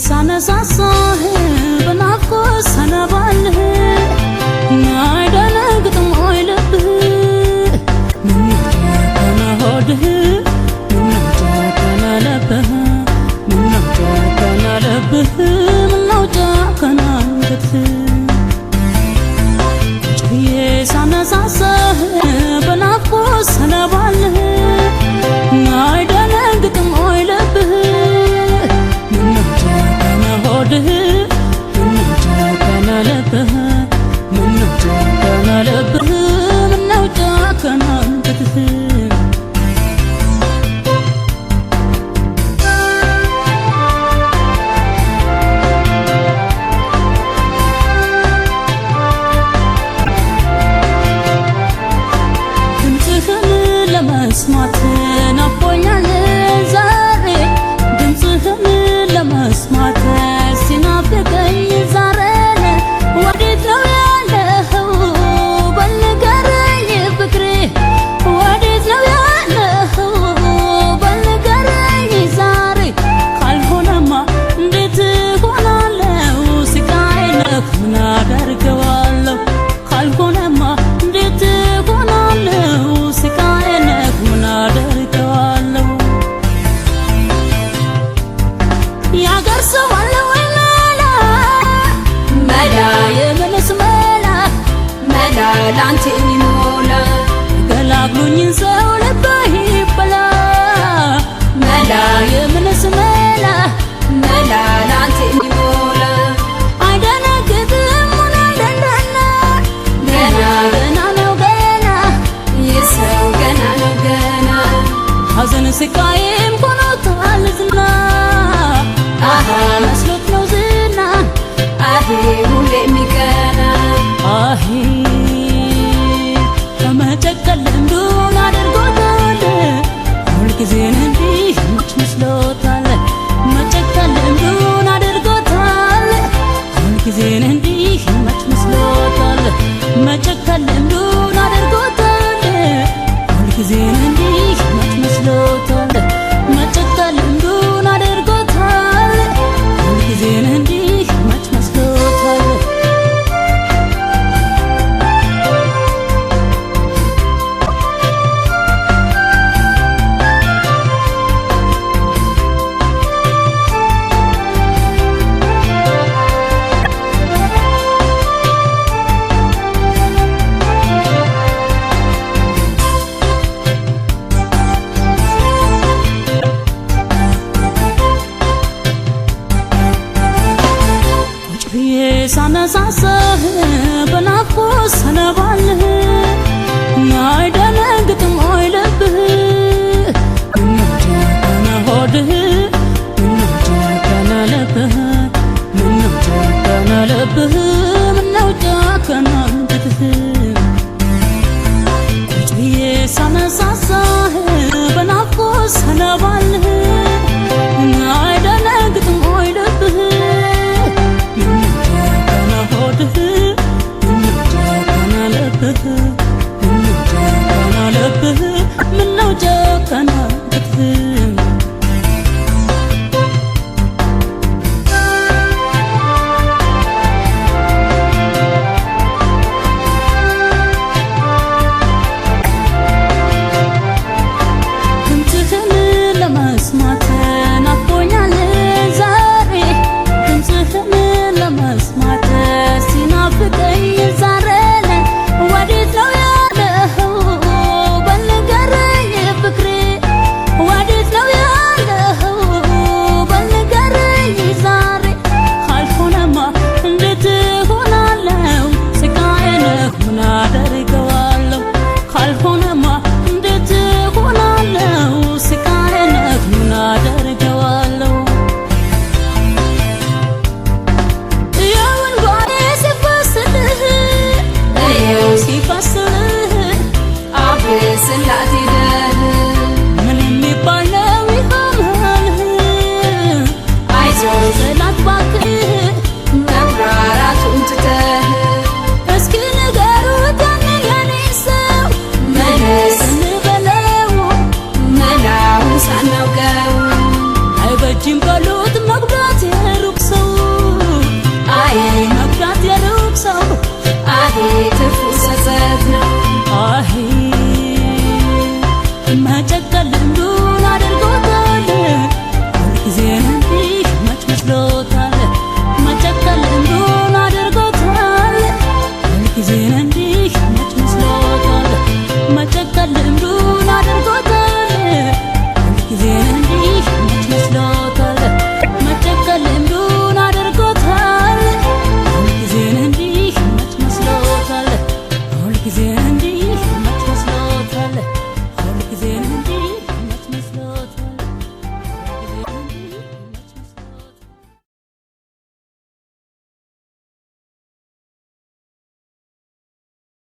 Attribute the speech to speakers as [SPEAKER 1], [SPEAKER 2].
[SPEAKER 1] ሳነሳሳህ በናፍቆት ሰነባልህ ናይደነግጥም ወይ ልብህ ምነው ጨከነ ሆድህ ምነው ጨከነ ልብህ ምነው ጨከነ ልብህ ምነው ጨከነ አንገትህ ሳነሳሳህ በናፍቆት ሰነባልህ ናይደነግጥም ወይ ልብህ ምነው ጨከነ ሆድህ ምነው ጨከነ ልብህ ምነው ጨከነ ልብህ ምነው ጨከነ አንገትህ ለመስማት ናፍቆኛል ዛሬ ድምፅህን ለመስማት ሲናፍቀኝ ዛሬ ወዴት ነው ያለኸው በል ንገረኝ ፍቅሬ ወዴት ነው ያለኸው በል ንገረኝ ዛሬ ካልሆነማ እንዴት እሆናለሁ ስቃዬ ነህ ምን አደርገዋለሁ ካልሆነማ እንዴት እሆናለሁ ስቃዬ ያገር ሰው አለ ወይ መላ መላ የምንስ መላ መላ ላንተ የሚሞላ ገላግሎኝ ሰው ልብህ ይበላ መላ የምንስ መላ መላ ላንተ የሚሞላ አይደነግጥም ሆነ አይደለና ገና ገና ነው ገና የሰው ገና ነው ገና ሐዘን ስቃይም ሆኖታል ዝና አሃ መስሎት ነው ዝና አሄ ሁሌ የሚቀና አሄ ከመጨቀል ልምዱን አድርጎታል ሁልጊዜን እንዲህ መች መስሎታል መጨቀል ልምዱን አድርጎታል ሁልጊዜን እንዲህ መች መስሎታል መጨቀል ልምዱን አድርጎታል ሁልጊዜን እንዲህ መች መስሎታል መጨቀል ልምዱን አድርጎታል ሁልጊዜን እንዲህ መች መስሎታል ሳነሳሳህ በናፍቆት ሰነባልህ